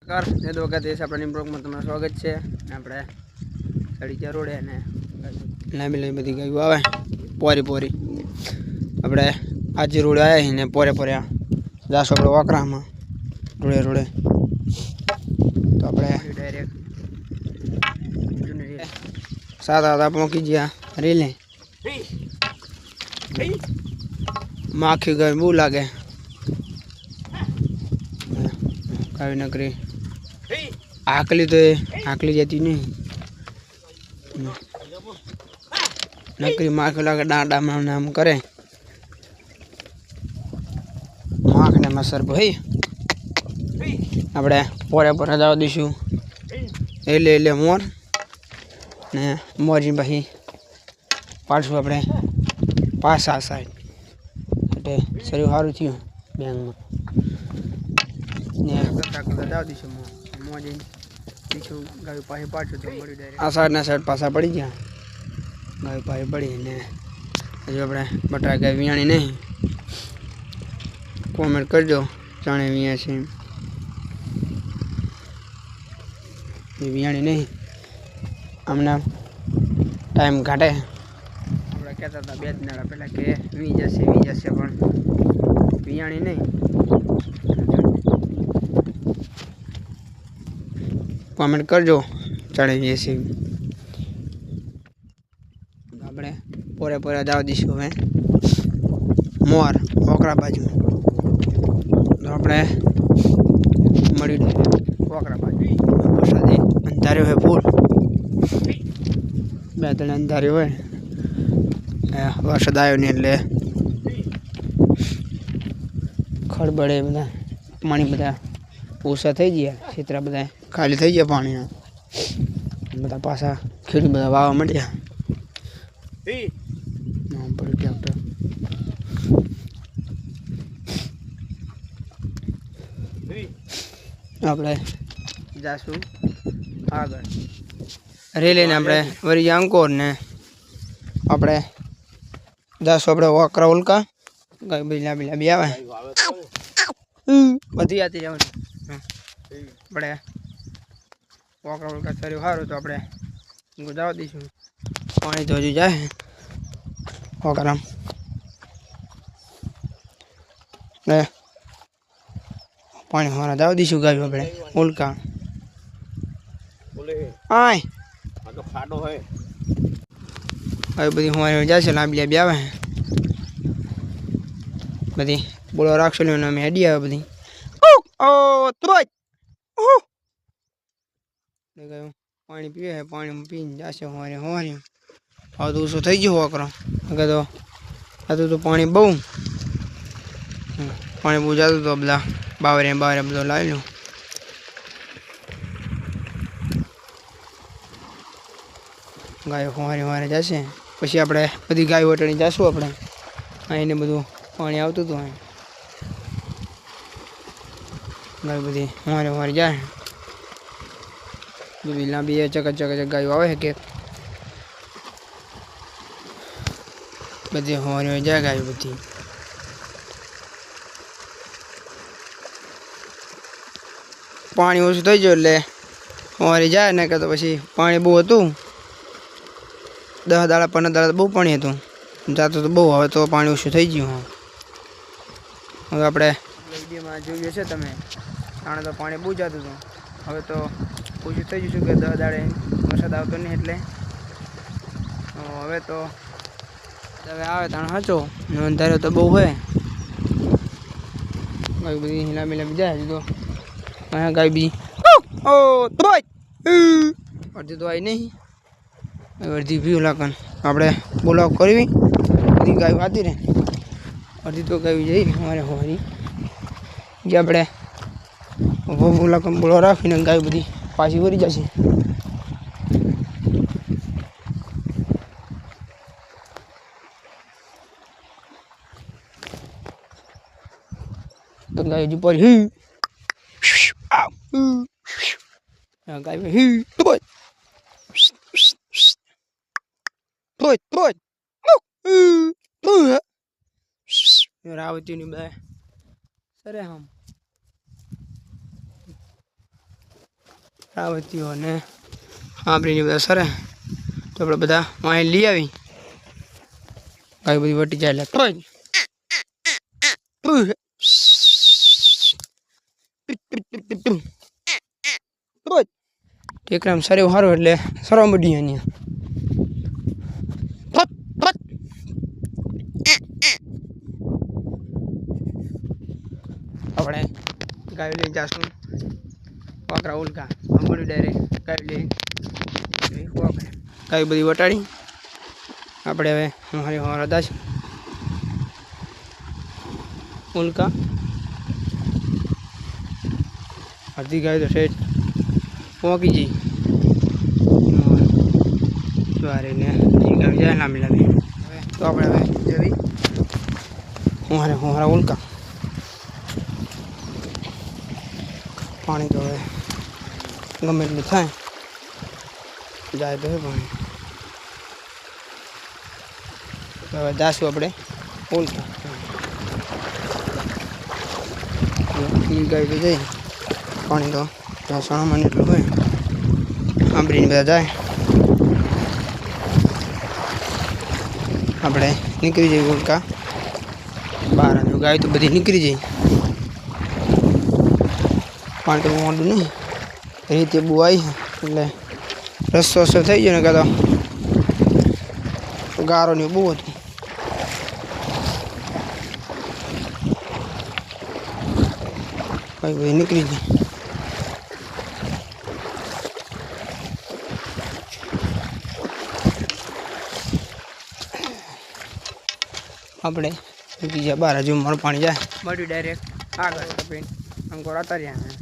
Car એ તો વખતે આપણા બ્લોગમાં તમારું સ્વાગત છે. આપણે સડીચા રોડે અને લાંબી બધી ગાયું આવે પોરી આપણે આજે રોડે આવ્યા ને પોરે જાશું આપણે વાકરામાં રોડે તો આપણે ડાયરેક્ટ સાદા પહોંચી ગયા રેલે માખી ગઈ બહુ લાગે કાવી નકરી આકલી જતી નહીં નકરી માખી લાગે ડાંડામાં નામ કરે માખને મસર ભાઈ આપણે પોરે જવા દઈશું એટલે મોર ને મોરજી ભાઈ પાછું આપણે પાછા સાઈડ એટલે શરીર સારું થયું બેંકમાં આ સાઈડના સાઈડ પાછા પડી ગયા ગાય પાસે પડી ને હજુ આપણે બટા ગાય વિયાણી નહીં કોમેન્ટ કરજો જાણે વિયા છે એ વિયાણી નહીં હમણાં ટાઈમ કાઢે આપણે કહેતા હતા 2 દિન પહેલાં કે વી જશે પણ વિયાણી નહીં કોમેન્ટ કરજો ચડી જશે આપણે પોરે જવા દઈશું હવે મોર ઓકરા બાજુ તો આપણે મળી ઓકરા બાજુ વરસાદે અંધાર્યો હોય ફૂલ 2 ત્રણ અંધાર્યો હોય વરસાદ આવ્યો નહીં એટલે ખડબડે બધા પાણી બધા ઓછા થઈ ગયા ખેતરા બધા ખાલી થઈ ગયા પાણીના બધા પાછા ખેડૂત બધા વાવા માંડ્યા ટ્રેક્ટર આપણે જાશું આગળ રેલીને આપણે વરી અંકોર ને આપણે જાશું આપણે વાકરા ઉલકા ગાય બધી લાંબી આવે બધી આતી જવાનું આપણે વાકરા ઉલકા સારું સારું તો આપણે જવા દઈશું પાણી તો હજુ જાય વાકરામ ને પાણી મારા જવા દઈશું ગાયું આપણે ઉલકા આય ખાડો હોય હવે બધી અમારે જશે લાંબી આવે બધી બોલો રાખશો ને અમે હેડી આવે બધી પાણી પીવે પાણી પીને જશે અમારે હવે તો ઓછું થઈ ગયું વાકરો અગર તો હતું તો પાણી બહુ જતું તો બધા બાવરે બધો લાવી લો ગાયો અમારે જશે પછી આપણે બધી ગાય વટાણી જશું આપણે અહીંને બધું પાણી આવતું હતું અહીં ગાય બધી અમારે જાય બધી લાંબી ચકચક ગાયો આવે કે બધી અમારે જાય ગાયો બધી પાણી ઓછું થઈ ગયું એટલે અમારે જાય ને કે તો પછી પાણી બહુ હતું 10 દાડા 15 દાડા બહુ પાણી હતું જાતું તો બહુ હવે તો પાણી ઓછું થઈ ગયું હવે આપણે વિડીયોમાં જોયું છે તમે જાણે તો પાણી બહુ જતું હતું હવે તો ઓછું થઈ ગયું કે 10 દાડે વરસાદ આવતો નહીં એટલે હવે તો હવે આવે તાણ સાચો અંધાર્યો તો બહુ હોય ગાય બધી હિલામી જાય તો અહીંયા ગાય બી અડધી તો આવી નહીં અડધી વ્યૂ લાગન આપણે બોલાવ કરવી બધી ગાયો આતી રહે અડધી તો ગાય જઈ અમારે હોવાની જે આપણે બોલાવ બોલાવ રાખીને ગાય બધી પાછી વળી જશે તો ગાય હજુ પર ગાય રાવતી ની બે સરે હમ રાવતીઓ ને સાંભળીને બધા સરે તો આપણે બધા વાણી લઈ આવી ગાય બધી વટી જાય એટલે ટેકરામ સરે સારું એટલે સરવા મળી અહીંયા આપણે ગાય લઈ જાશું વાકરા ઉલકા મળ્યું ડાયરેક્ટ ગાય લઈ ગાય બધી વટાડી આપણે હવે મારી હરા છે ઉલકા અડધી ગાય તો સેટ પોકી જઈ સવારે ને ગાય જાય લાંબી લાંબી તો આપણે હવે જવી હરા ઉલકા પાણી તો હવે ગમે એટલું થાય જાય તો પાણી તો હવે જાશું આપણે ઉલકા ગાય તો જઈ પાણી તો સામાન એટલું હોય સાંભળીને બધા જાય આપણે નીકળી જઈએ ઉલકા બહાર ગાય તો બધી નીકળી જાય પાણી તો મોડું નહીં રીતે બહુ આવી એટલે રસ્તો થઈ ગયો ને કાં તો ગારો ને બહુ હતું ભાઈ નીકળી ગઈ આપણે નીકળી જાય બહાર હજુ મારું પાણી જાય મળ્યું ડાયરેક્ટ આગળ અંકોર હતા રહ્યા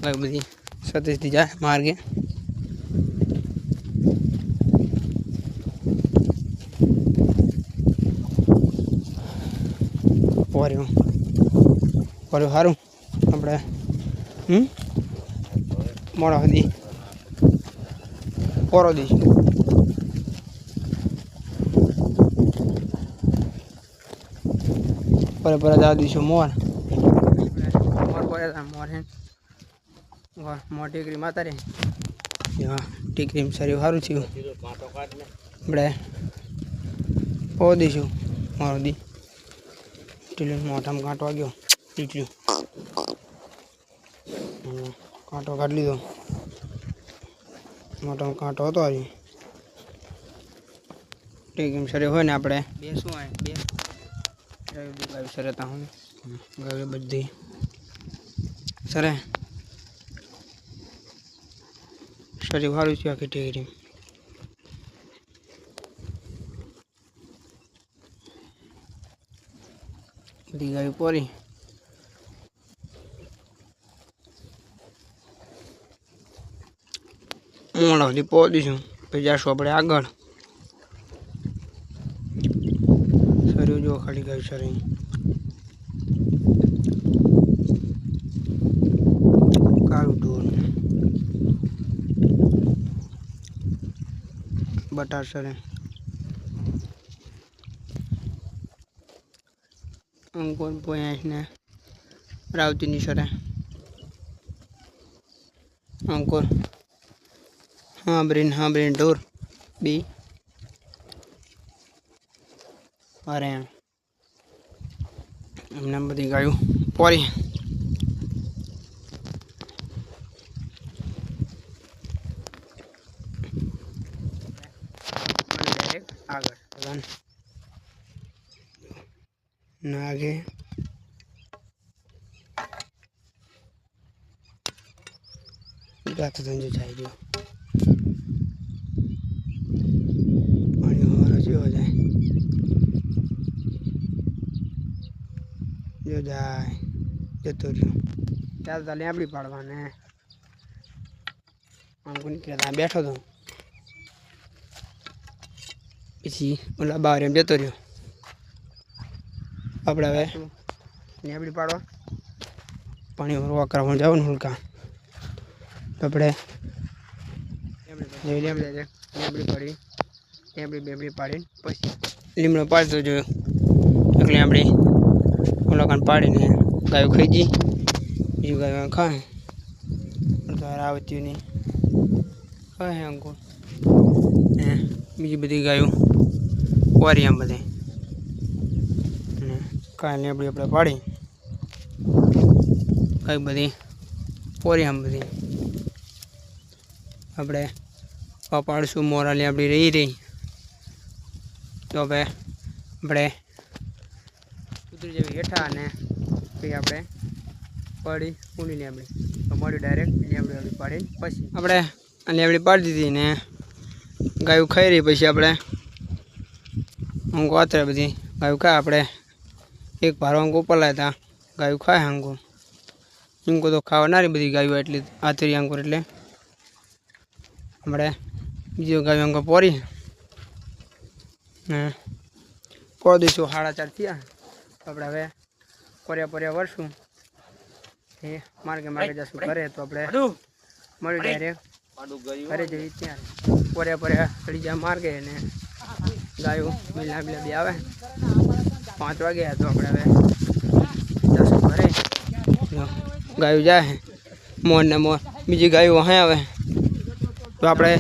ગાય બધી સતીશથી જાય માર્ગે પોર્યું સારું આપણે મોડા સુધી પોરો દઈશું પર જવા દઈશું મોર મોર હે મોર ટીકરી માતા રે હા ટીકરી સારી સારું થયું આપણે પો દઈશું મારો દી ટીલી મોઢામાં કાંટો વાગ્યો ટીટલ્યું કાંટો કાઢી લીધો મોઢામાં કાંટો હતો હજી ટીકરી શરીર હોય ને આપણે બે શું હોય બે ગાય સરતા હું ગાય બધી સરે શરીર સારું છે આખી ટીકરી બધી ગાય પોરી મોડા સુધી પહોંચી દઈશું પછી જઈશું આપણે આગળ શરીર જો ખાલી ગાય શરીર કાળું ઢોર બટાર સરે અંકોર પોયાશ ને રાવતીની સરે અંકોર બ્રેન ઢોર બી અરે એમને બધી ગાયું પોરી આગળ નાગે ગાતો તંજો જાય જો પાણી મારો જેવો જાય જો જાય જતો રહ્યો ત્યાં તો લેબડી પાડવાને આમ નીકળ્યા બેઠો તો પછી ઓલા બહાર એમ જતો રહ્યો આપણે હવે લેબડી પાડવા પાણી ભરવા કરવા જવાનું હલકા તો આપણે લેબડી પાડી લેબડી પાડીને પછી લીમડો પાડતો જોયો એટલે આપણે ઓલા કાન પાડીને ગાયો ખાઈ જઈ બીજું ગાયો ખાય તો રાવતીની હે અંકુર ને બીજી બધી ગાયો વારી આમ બધે ને કાંઈ લેબડી આપણે પાડી કઈ બધી પોરી આમ બધી આપણે પાડશું મોરાલી આપણી રહી તો હવે આપણે ઉતરી જવી હેઠા અને પછી આપણે પાડી ઊંડી લેબડી તો મળ્યું ડાયરેક્ટ લેબડી પાડી પછી આપણે લેબડી પાડી દીધી ને ગાયું ખાઈ રહી પછી આપણે ઊંઘ વાતરે બધી ગાયું ખાય આપણે એક ભારો અંક ઉપર લાવ્યા હતા ગાયું ખાય અંકુ ઈંકો તો ખાવાનારી બધી ગાયો એટલી આતરી અંકુર એટલે આપણે બીજો ગાયો અંકો પોરી ને પોર દઈશું 4:30 થયા આપણે હવે પોર્યા વરશું એ માર્ગે જશું ઘરે તો આપણે મળી ડાયરેક્ટ ઘરે જઈએ ત્યાં પોર્યા ચડી જાય માર્ગે ને ગાયો મિલા બી આવે 5 વાગ્યા તો આપણે હવે જશું ઘરે ગાયો જાય મોર ને મોર બીજી ગાયો અહીં આવે તો આપણે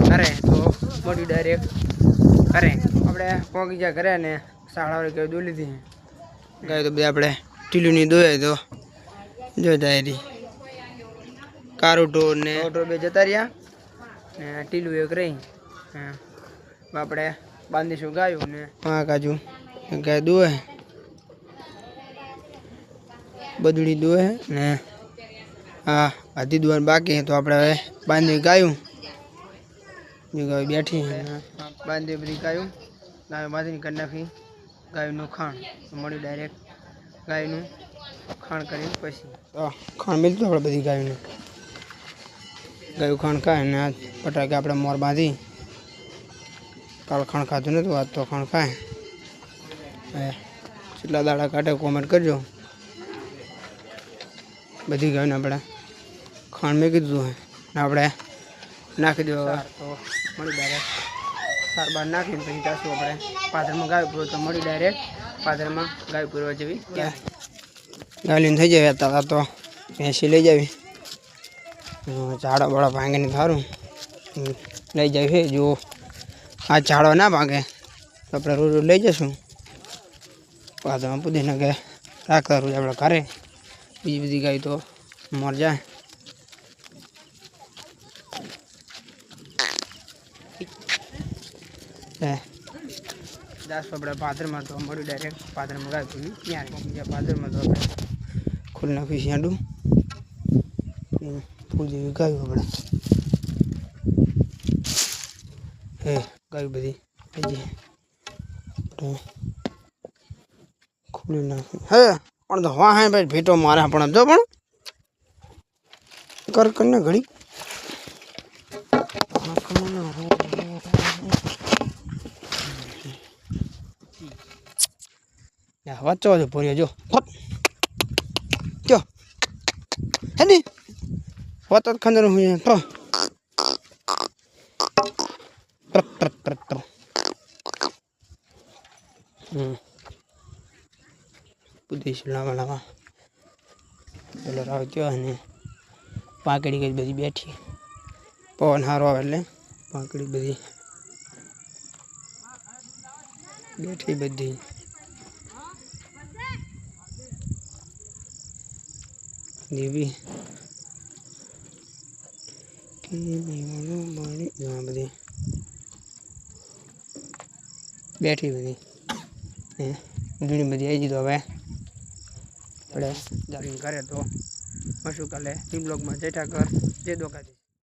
ઘરે તો મળ્યું ડાયરેક્ટ ઘરે આપણે પહોંચી જાય ઘરે ને 4:30 ગાયો દોઈ લીધી ગાય તો બે આપણે ટીલુની દોય તો જો ડાયરી કારોટો ને ઓટો બે જતા રહ્યા ને ટીલું એક રહી આપણે બાંધીશું ગાયું ને કાજુ ગાય દોય બદડી દોય ને હા આધી દોવાનું બાકી તો આપણે હવે બાંધી ગાયું જો ગાય બેઠી બાંધી બધી ગાયું બાંધીને કરી નાખી ગાયનું ખાણ મળ્યું ડાયરેક્ટ ગાયનું ખાણ કરીને પછી ખાણ મિલતું આપણે બધી ગાયનું ગાયું ખાણ ખાય ને આ પટાકે આપણે મોર બાંધી કાલ ખાણ ખાધું નહોતું આજ તો ખાણ ખાય કેટલા દાડા કાઢે કોમેન્ટ કરજો બધી ગાયને આપણે ખાણ મેં કીધું હોય ને આપણે નાખી દેવા તો મળી ડાયરેક્ટ 4 બાર નાખીને પછી જાશું આપણે પાદરમાં ગાય પૂરો તો મળી ડાયરેક્ટ પાદરમાં ગાય પૂરવા જેવી ગાય લઈને થઈ જાય હતા તો ભેંસી લઈ જાવી ઝાડો બળો ભાંગીને સારું લઈ જાય છે જો આ ઝાડો ના ભાંગે તો આપણે રોજ લઈ જઈશું પાદરમાં પુદીને કે રાખતા રોજ આપણે ઘરે બીજી બધી ગાય તો મર જાય જાશું આપણે પાદરમાં તો મળ્યું ડાયરેક્ટ પાદરમાં ગાય પૂરી ત્યાં બીજા પાદરમાં તો આપણે ખુલ્લી નાખી શેંડું ફૂલ જેવી ગાયું આપણે હે ગાયું બધી ખુલ્લી નાખી હે પણ તો હા હા ભાઈ ભેટો મારે પણ જો પણ કર કરીને ઘડી વાંચો છો ભર્યો જો કયો હે ને વાત ખંદર હું તો પુદેશ લાવા પેલો રાવત્યો અને પાંકડી કઈ બધી બેઠી પવન સારો આવે એટલે પાંકડી બધી બેઠી બધી દેવી બધી બેઠી બધી ઘણી બધી આવી તો હવે આપણે જાણીને કરે તો મશું કાલે બ્લોગમાં જેઠા કર જે દોકાથી